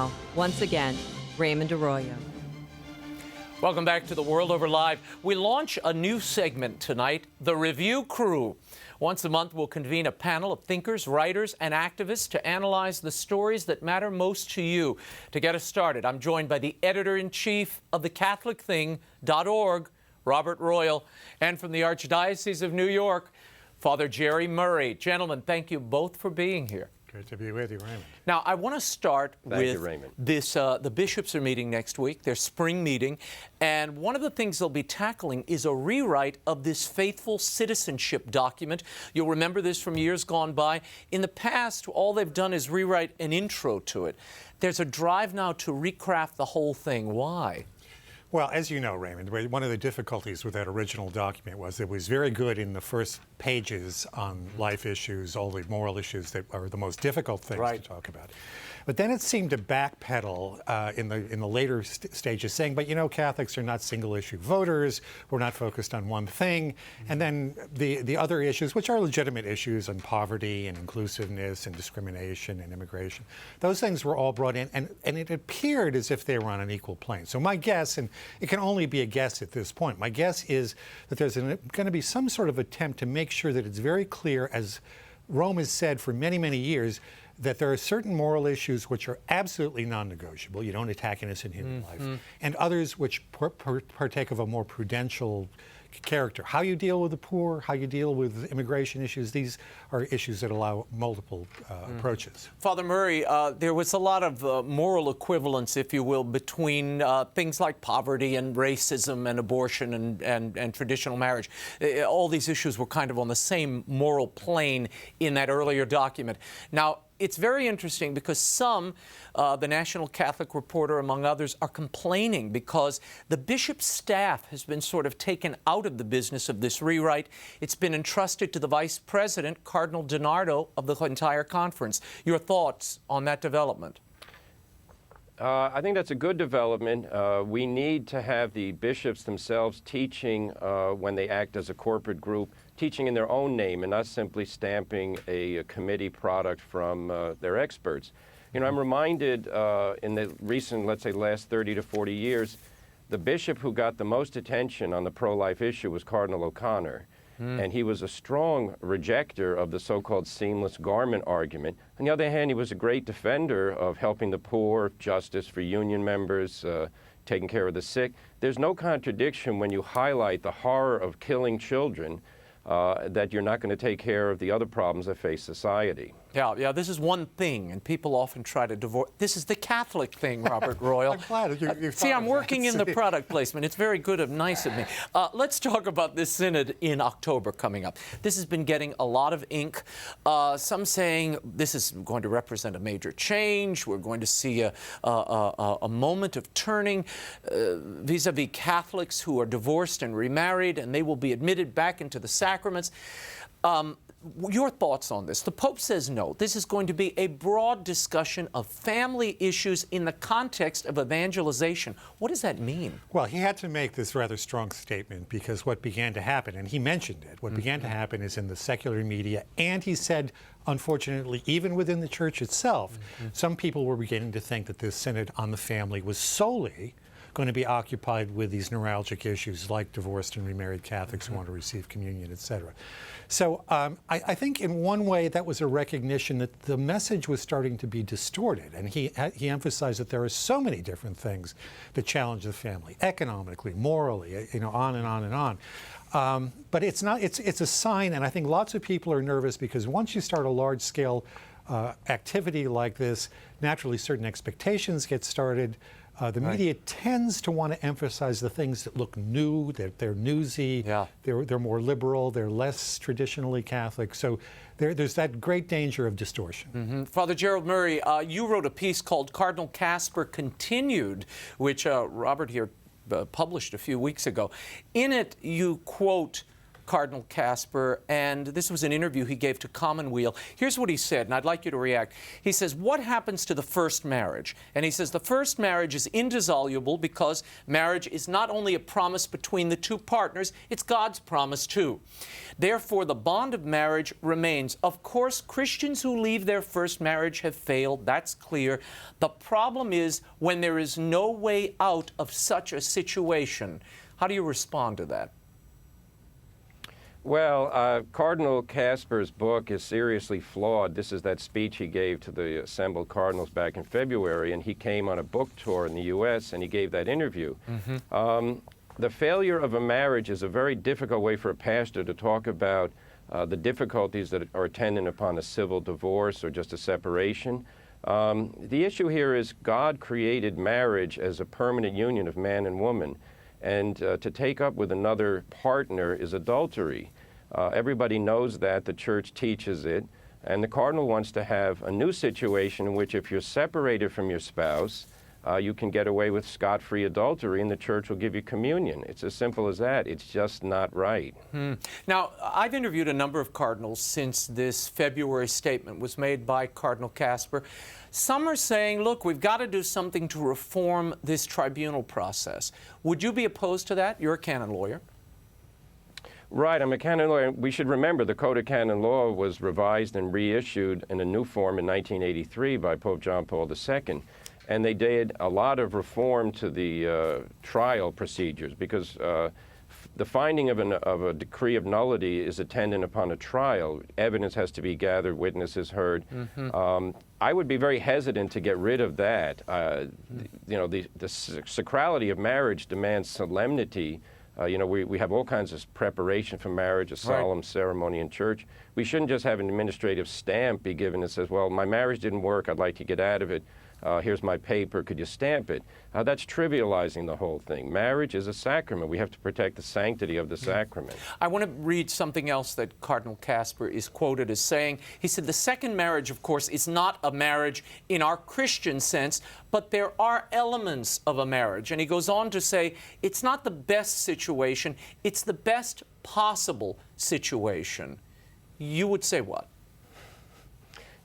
now, once again, Raymond Arroyo. Welcome back to The World Over Live. We launch a new segment tonight, The Review Crew. Once a month, we'll convene a panel of thinkers, writers, and activists to analyze the stories that matter most to you. To get us started, I'm joined by the editor-in-chief of thecatholicthing.org, Robert Royal, and from the Archdiocese of New York, Father Jerry Murray. Gentlemen, thank you both for being here. Great to be with you, Raymond. Now, I want to start with Raymond. this. The bishops are meeting next week, their spring meeting, and one of the things they'll be tackling is a rewrite of this faithful citizenship document. You'll remember this from years gone by. In the past, all they've done is rewrite an intro to it. There's a drive now to recraft the whole thing. Why? Well, as you know, Raymond, one of the difficulties with that original document was it was very good in the first pages on life issues, all the moral issues that are the most difficult things to talk about. But then it seemed to backpedal in the later stages, saying, but you know, Catholics are not single-issue voters. We're not focused on one thing. And then the other issues, which are legitimate issues on poverty and inclusiveness and discrimination and immigration, those things were all brought in, and it appeared as if they were on an equal plane. So my guess, and it can only be a guess at this point, my guess is that there's going to be some sort of attempt to make sure that it's very clear, as Rome has said for many, many years, that there are certain moral issues which are absolutely non-negotiable. You don't attack innocent human life. And others which partake of a more prudential character. How you deal with the poor, how you deal with immigration issues, these are issues that allow multiple approaches. Father Murray, there was a lot of moral equivalence, if you will, between things like poverty and racism and abortion and traditional marriage. All these issues were kind of on the same moral plane in that earlier document. Now, it's very interesting because some, the National Catholic Reporter among others, are complaining because the bishop's staff has been sort of taken out of the business of this rewrite. It's been entrusted to the vice president, Cardinal DiNardo, of the entire conference. Your thoughts on that development? I think that's a good development. We need to have the bishops themselves teaching when they act as a corporate group, teaching in their own name and not simply stamping a committee product from their experts. You know, I'm reminded in the recent, let's say, last 30 to 40 years, the bishop who got the most attention on the pro-life issue was Cardinal O'Connor. And he was a strong rejecter of the so-called seamless garment argument. On the other hand, he was a great defender of helping the poor, justice for union members, taking care of the sick. There's no contradiction when you highlight the horror of killing children that you're not going to take care of the other problems that face society. Yeah, this is one thing, and people often try to divorce. This is the Catholic thing, Robert Royal. I'm glad you See, I'm working in the product placement. It's very good and nice of me. Let's talk about this synod in October coming up. This has been getting a lot of ink. Some saying this is going to represent a major change. We're going to see a moment of turning vis-a-vis Catholics who are divorced and remarried, and they will be admitted back into the sacraments. Your thoughts on this? The Pope says no. This is going to be a broad discussion of family issues in the context of evangelization. What does that mean? Well, he had to make this rather strong statement because what began to happen, and he mentioned it, what began to happen is in the secular media, and he said, unfortunately, even within the church itself, some people were beginning to think that this synod on the family was solely going to be occupied with these neuralgic issues like divorced and remarried Catholics who want to receive communion, etc. So I think in one way that was a recognition that the message was starting to be distorted, and he emphasized that there are so many different things that challenge the family, economically, morally, you know, on and on and on. But it's a sign, and I think lots of people are nervous because once you start a large-scale activity like this, naturally certain expectations get started. The media tends to want to emphasize the things that look new, that they're newsy, they're more liberal, they're less traditionally Catholic. So there's that great danger of distortion. Father Gerald Murray, you wrote a piece called Cardinal Casper Continued, which Robert here published a few weeks ago. In it, you quote Cardinal Kasper, and this was an interview he gave to Commonweal. Here's what he said, and I'd like you to react. He says, what happens to the first marriage? And he says, the first marriage is indissoluble because marriage is not only a promise between the two partners, it's God's promise too. Therefore, the bond of marriage remains. Of course, Christians who leave their first marriage have failed. That's clear. The problem is when there is no way out of such a situation. How do you respond to that? Well, Cardinal Kasper's book is seriously flawed. This is that speech he gave to the assembled cardinals back in February, and he came on a book tour in the U.S., and he gave that interview. The failure of a marriage is a very difficult way for a pastor to talk about the difficulties that are attendant upon a civil divorce or just a separation. The issue here is God created marriage as a permanent union of man and woman. And to take up with another partner is adultery. Everybody knows that. The Church teaches it. And the Cardinal wants to have a new situation in which if you're separated from your spouse, you can get away with scot-free adultery and the Church will give you communion. It's as simple as that. It's just not right. Now, I've interviewed a number of cardinals since this February statement was made by Cardinal Kasper. Some are saying, look, we've got to do something to reform this tribunal process. Would you be opposed to that? You're a canon lawyer. Right, I'm a canon lawyer. We should remember the Code of Canon Law was revised and reissued in a new form in 1983 by Pope John Paul II. And they did a lot of reform to the trial procedures because the finding of a decree of nullity is attendant upon a trial. Evidence has to be gathered, witnesses heard. I would be very hesitant to get rid of that. You know, the sacrality of marriage demands solemnity. You know, we have all kinds of preparation for marriage, a solemn ceremony in church. We shouldn't just have an administrative stamp be given that says, well, my marriage didn't work, I'd like to get out of it. Here's my paper, could you stamp it? That's trivializing the whole thing. Marriage is a sacrament. We have to protect the sanctity of the sacrament. I want to read something else that Cardinal Kasper is quoted as saying. He said, the second marriage, of course, is not a marriage in our Christian sense, but there are elements of a marriage. And he goes on to say, it's not the best situation, it's the best possible situation. You would say what?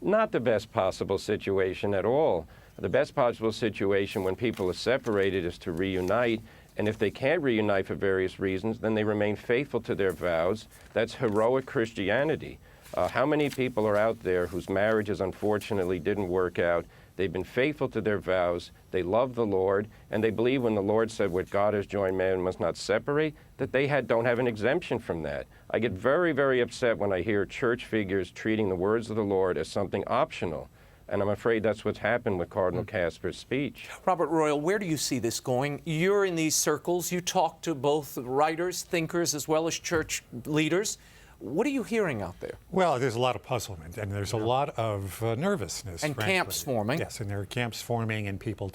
Not the best possible situation at all. The best possible situation when people are separated is to reunite, and if they can't reunite for various reasons, then they remain faithful to their vows. That's heroic Christianity. How many people are out there whose marriages unfortunately didn't work out? They've been faithful to their vows, they love the Lord, and they believe when the Lord said, what God has joined, man must not separate, that they don't have an exemption from that. I get very, very upset when I hear church figures treating the words of the Lord as something optional. And I'm afraid that's what's happened with Cardinal Kasper's speech. Robert Royal, where do you see this going? You're in these circles. You talk to both writers, thinkers, as well as church leaders. What are you hearing out there? Well, there's a lot of puzzlement, and there's a lot of nervousness. And frankly. Camps forming. Yes, and there are camps forming and people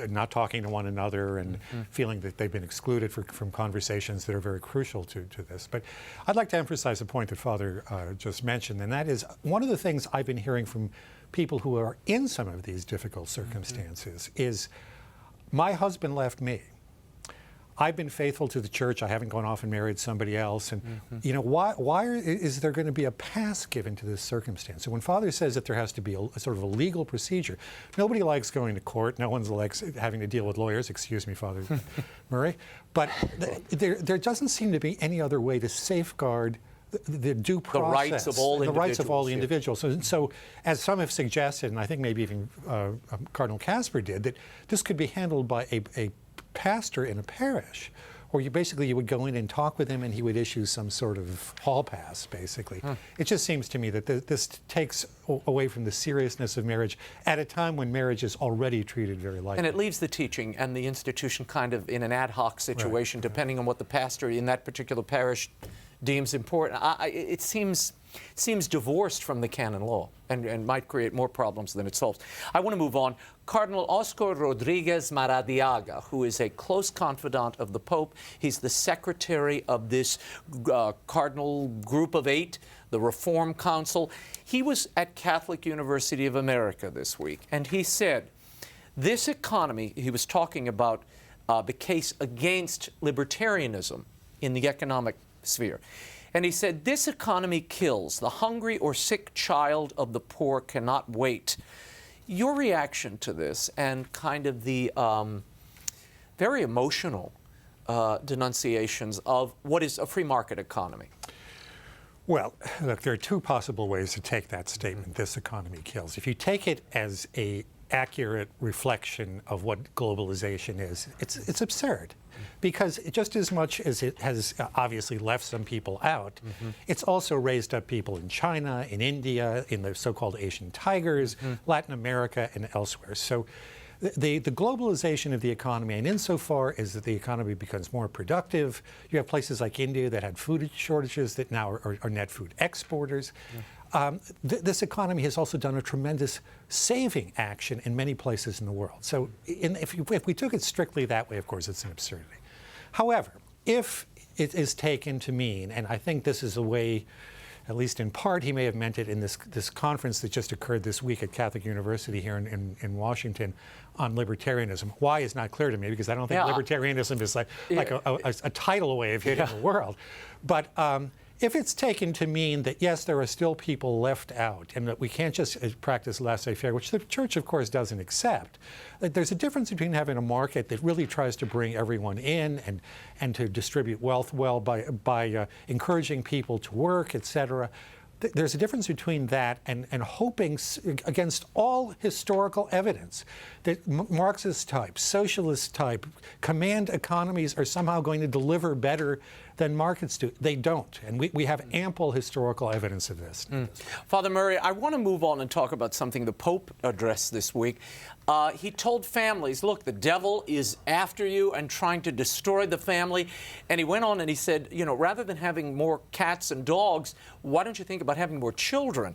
not talking to one another and feeling that they've been excluded from conversations that are very crucial to this. But I'd like to emphasize a point that Father just mentioned, and that is one of the things I've been hearing from people who are in some of these difficult circumstances is, my husband left me. I've been faithful to the church. I haven't gone off and married somebody else. And, you know, why is there going to be a pass given to this circumstance? So when Father says that there has to be a sort of a legal procedure, nobody likes going to court. No one likes having to deal with lawyers. Excuse me, Father Murray. But there doesn't seem to be any other way to safeguard the due process, the rights of all individuals. So as some have suggested, and I think maybe even Cardinal Kasper did, that this could be handled by a pastor in a parish, or you would go in and talk with him and he would issue some sort of hall pass, basically. It just seems to me that this takes away from the seriousness of marriage at a time when marriage is already treated very lightly. And it leaves the teaching and the institution kind of in an ad hoc situation, depending on what the pastor in that particular parish deems important. It seems divorced from the canon law and might create more problems than it solves. I want to move on. Cardinal Oscar Rodriguez Maradiaga, who is a close confidant of the Pope. He's the secretary of this cardinal group of 8, the Reform Council. He was at Catholic University of America this week, and he said, this economy, he was talking about the case against libertarianism in the economic sphere. And he said, this economy kills. The hungry or sick child of the poor cannot wait. Your reaction to this and kind of the very emotional denunciations of what is a free market economy? Well, look, there are two possible ways to take that statement, this economy kills. If you take it as an accurate reflection of what globalization is, it's absurd. Because just as much as it has obviously left some people out, it's also raised up people in China, in India, in the so-called Asian tigers, Latin America, and elsewhere. So the globalization of the economy, and insofar as the economy becomes more productive, you have places like India that had food shortages that now are net food exporters. This economy has also done a tremendous saving action in many places in the world. So if we took it strictly that way, of course, it's an absurdity. However, if it is taken to mean, and I think this is a way, at least in part, he may have meant it in this conference that just occurred this week at Catholic University here in Washington on libertarianism. Why is not clear to me, because I don't think libertarianism is like a tidal wave hitting the world. But if it's taken to mean that, yes, there are still people left out and that we can't just practice laissez-faire, which the Church, of course, doesn't accept, that there's a difference between having a market that really tries to bring everyone in and to distribute wealth well by encouraging people to work, et cetera. There's a difference between that and hoping against all historical evidence that Marxist type, socialist type, command economies are somehow going to deliver better than markets do. They don't. And we have ample historical evidence of this. Father Murray, I want to move on and talk about something the Pope addressed this week. He told families, look, the devil is after you and trying to destroy the family. And he went on and he said, you know, rather than having more cats and dogs, why don't you think about having more children?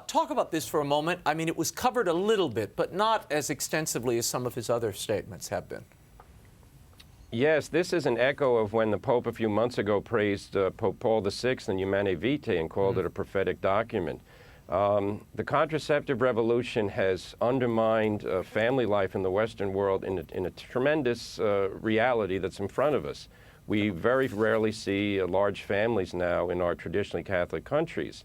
Talk about this for a moment. I mean, it was covered a little bit, but not as extensively as some of his other statements have been. Yes, this is an echo of when the Pope a few months ago praised Pope Paul VI in Humanae Vitae and called it a prophetic document. The contraceptive revolution has undermined family life in the Western world in a tremendous reality that's in front of us. We very rarely see large families now in our traditionally Catholic countries.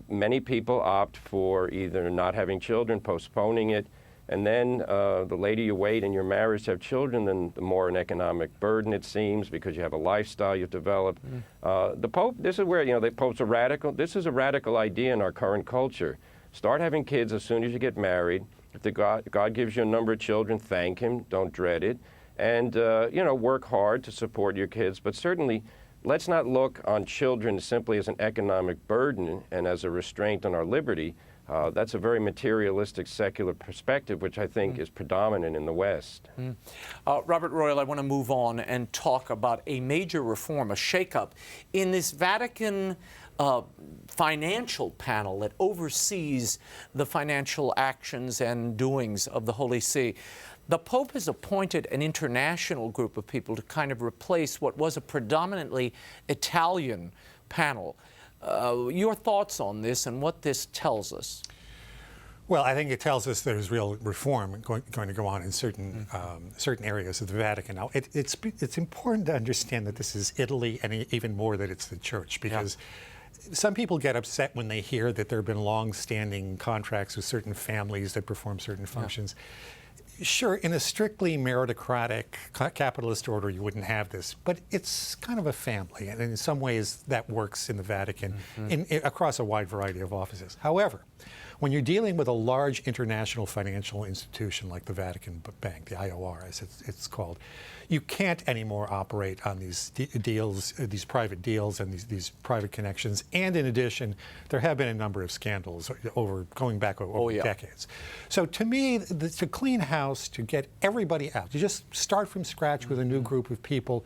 Many people opt for either not having children, postponing it, and then the later you wait in your marriage to have children, then the more an economic burden it seems, because you have a lifestyle you've developed. The Pope, this is where, you know, the Pope's a radical. This is a radical idea in our current culture. Start having kids as soon as you get married. If God gives you a number of children, thank Him. Don't dread it. And, you know, work hard to support your kids. But certainly, let's not look on children simply as an economic burden and as a restraint on our liberty. That's a very materialistic, secular perspective, which I think is predominant in the West. Robert Royal, I want to move on and talk about a major reform, a shakeup in this Vatican financial panel that oversees the financial actions and doings of the Holy See. The Pope has appointed an international group of people to kind of replace what was a predominantly Italian panel. Your thoughts on this and what this tells us? Well, I think it tells us there's real reform going to go on in certain areas of the Vatican. Now, it's important to understand that this is Italy, and even more that it's the Church, because some people get upset when they hear that there have been long-standing contracts with certain families that perform certain functions. Sure, in a strictly meritocratic capitalist order, you wouldn't have this, but it's kind of a family, and in some ways that works in the Vatican across a wide variety of offices. However, when you're dealing with a large international financial institution like the Vatican Bank, the IOR as it's called, you can't anymore operate on these deals, these private deals and these private connections. And in addition, there have been a number of scandals going back over decades. So to me, to clean house, to get everybody out, to just start from scratch with a new group of people,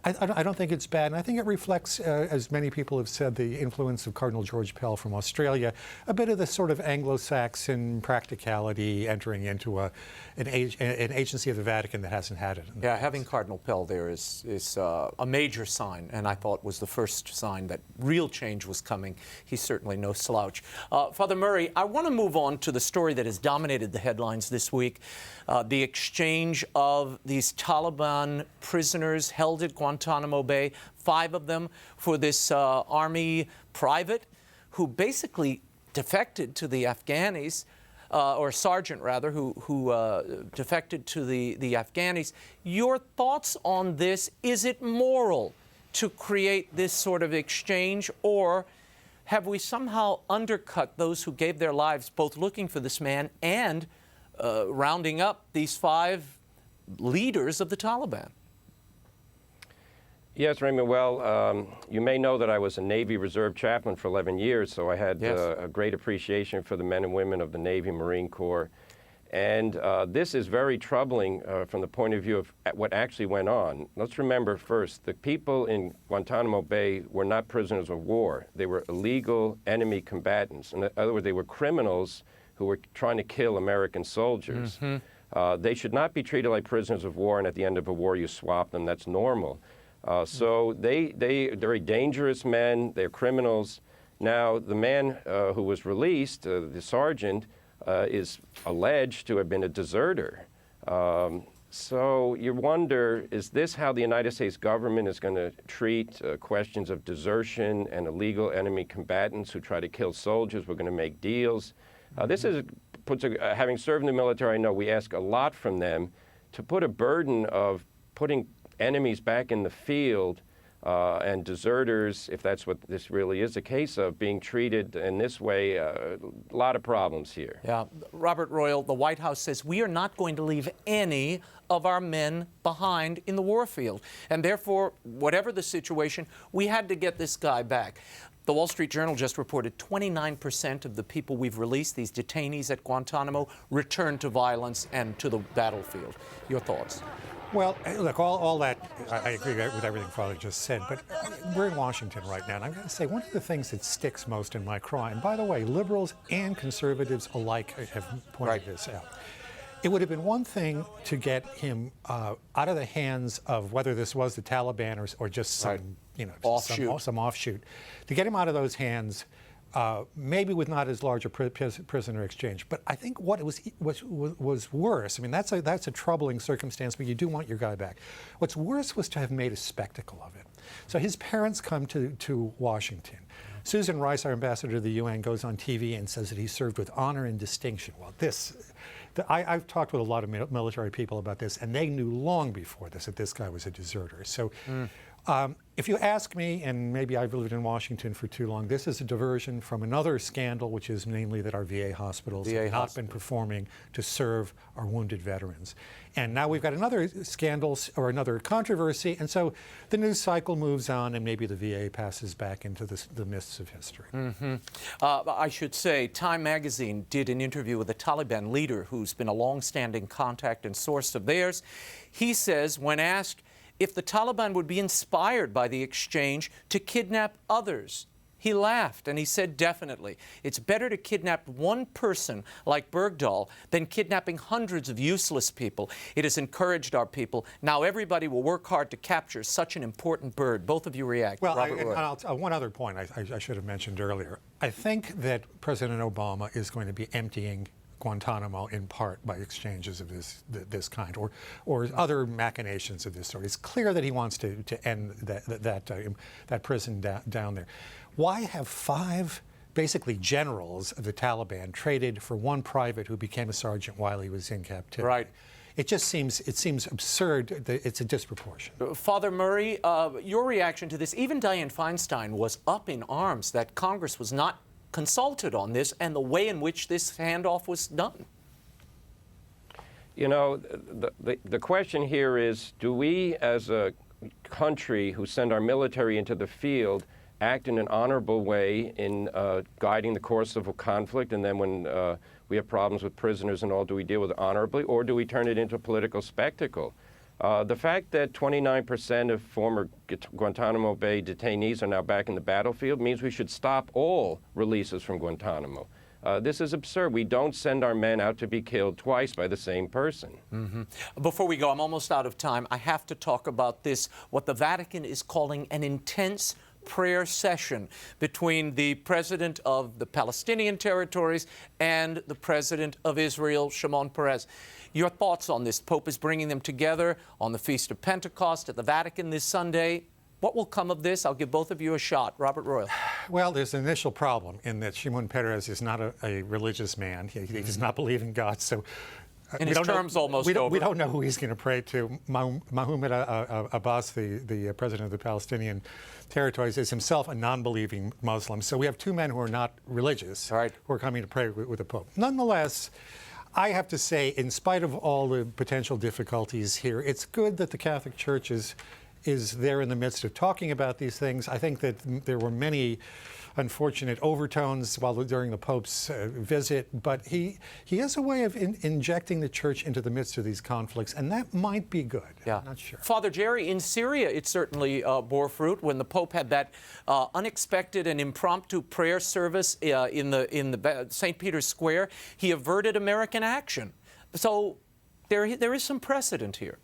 I don't think it's bad, and I think it reflects, as many people have said, the influence of Cardinal George Pell from Australia, a bit of the sort of Anglo-Saxon practicality entering into an agency of the Vatican that hasn't had it. Yeah, having Cardinal Pell there is a major sign, and I thought was the first sign that real change was coming. He's certainly no slouch. Father Murray, I want to move on to the story that has dominated the headlines this week, the exchange of these Taliban prisoners held at Guantanamo Bay, 5 of them for this Army private who basically defected to the Afghanis, or sergeant rather, who defected to the Afghanis. Your thoughts on this? Is it moral to create this sort of exchange, or have we somehow undercut those who gave their lives both looking for this man and rounding up these 5 leaders of the Taliban? Yes, Raymond. Well, you may know that I was a Navy Reserve chaplain for 11 years, so I had a great appreciation for the men and women of the Navy Marine Corps. And this is very troubling from the point of view of what actually went on. Let's remember first, the people in Guantanamo Bay were not prisoners of war. They were illegal enemy combatants. In other words, they were criminals who were trying to kill American soldiers. They should not be treated like prisoners of war, and at the end of a war you swap them. That's normal. So they're very dangerous men. They're criminals. Now, the man who was released, the sergeant, is alleged to have been a deserter. So you wonder, is this how the United States government is going to treat questions of desertion and illegal enemy combatants who try to kill soldiers? We're going to make deals. Having served in the military, I know we ask a lot from them. To put a burden of putting enemies back in the field and deserters, if that's what this really is a case of, being treated in this way, a lot of problems here. Yeah. Robert Royal, the White House says we are not going to leave any of our men behind in the war field. And therefore, whatever the situation, we had to get this guy back. The Wall Street Journal just reported 29% of the people we've released, these detainees at Guantanamo, returned to violence and to the battlefield. Your thoughts? Well, look, all that, I agree with everything Father just said, but we're in Washington right now, and I'm going to say one of the things that sticks most in my craw, and by the way, liberals and conservatives alike have pointed this out. It would have been one thing to get him out of the hands of whether this was the Taliban or just some, some offshoot. To get him out of those hands, maybe with not as large a prisoner exchange. But I think what was worse, I mean, that's a troubling circumstance, but you do want your guy back. What's worse was to have made a spectacle of it. So his parents come to Washington. Susan Rice, our ambassador to the UN, goes on TV and says that he served with honor and distinction. Well, I've talked with a lot of military people about this, and they knew long before this that this guy was a deserter. So if you ask me, and maybe I've lived in Washington for too long, this is a diversion from another scandal, which is namely that our VA hospitals have not been performing to serve our wounded veterans. And now we've got another scandal or another controversy, and so the news cycle moves on, and maybe the VA passes back into the mists of history. I should say, Time magazine did an interview with a Taliban leader who's been a long-standing contact and source of theirs. He says, when asked if the Taliban would be inspired by the exchange to kidnap others, he laughed and he said, definitely. It's better to kidnap one person like Bergdahl than kidnapping hundreds of useless people. It has encouraged our people. Now everybody will work hard to capture such an important bird. Both of you react. Well, one other point I should have mentioned earlier. I think that President Obama is going to be emptying Guantanamo in part by exchanges of this kind or other machinations of this sort. It's clear that he wants to end that prison down there. Why have 5 basically generals of the Taliban traded for one private who became a sergeant while he was in captivity? Right. It seems absurd. It's a disproportion. Father Murray, your reaction to this, even Dianne Feinstein was up in arms that Congress was not consulted on this and the way in which this handoff was done. You know, the question here is, do we as a country who send our military into the field act in an honorable way in guiding the course of a conflict, and then when we have problems with prisoners and all, do we deal with it honorably, or do we turn it into a political spectacle? The fact that 29% of former Guantanamo Bay detainees are now back in the battlefield means we should stop all releases from Guantanamo. This is absurd. We don't send our men out to be killed twice by the same person. Before we go, I'm almost out of time. I have to talk about this, what the Vatican is calling an intense prayer session between the president of the Palestinian territories and the president of Israel, Shimon Peres. Your thoughts on this? Pope is bringing them together on the Feast of Pentecost at the Vatican this Sunday. What will come of this? I'll give both of you a shot. Robert Royal. Well, there's an initial problem in that Shimon Peres is not a religious man. He does not believe in God. So and his term's almost over. We don't know who he's going to pray to. Mahmoud Abbas, the president of the Palestinian territories, is himself a non-believing Muslim. So we have two men who are not religious who are coming to pray with the Pope. Nonetheless, I have to say, in spite of all the potential difficulties here, it's good that the Catholic Church is there in the midst of talking about these things. I think that there were many unfortunate overtones during the Pope's visit, but he has a way of injecting the Church into the midst of these conflicts, and that might be good. Yeah. I'm not sure. Father Jerry, in Syria, it certainly bore fruit when the Pope had that unexpected and impromptu prayer service in the St. Peter's Square. He averted American action. So there is some precedent here.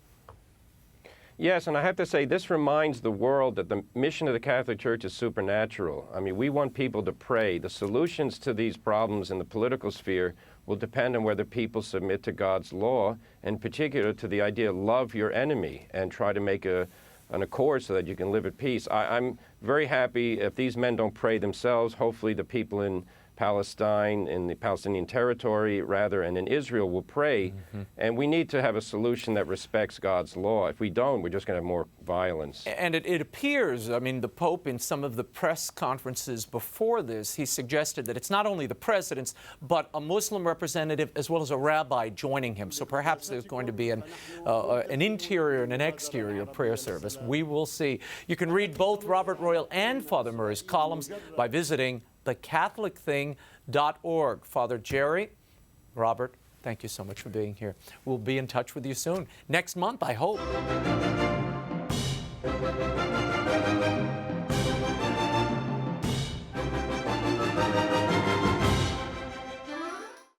Yes, and I have to say, this reminds the world that the mission of the Catholic Church is supernatural. I mean, we want people to pray. The solutions to these problems in the political sphere will depend on whether people submit to God's law, in particular to the idea of love your enemy and try to make an accord so that you can live at peace. I'm very happy if these men don't pray themselves. Hopefully the people in Palestine, in the Palestinian territory, rather, and in Israel will pray. And we need to have a solution that respects God's law. If we don't, we're just going to have more violence. And it appears, I mean, the Pope, in some of the press conferences before this, he suggested that it's not only the presidents, but a Muslim representative as well as a rabbi joining him. So perhaps there's going to be an interior and an exterior prayer service. We will see. You can read both Robert Royal and Father Murray's columns by visiting thecatholicthing.org. Father Jerry, Robert, thank you so much for being here. We'll be in touch with you soon. Next month, I hope.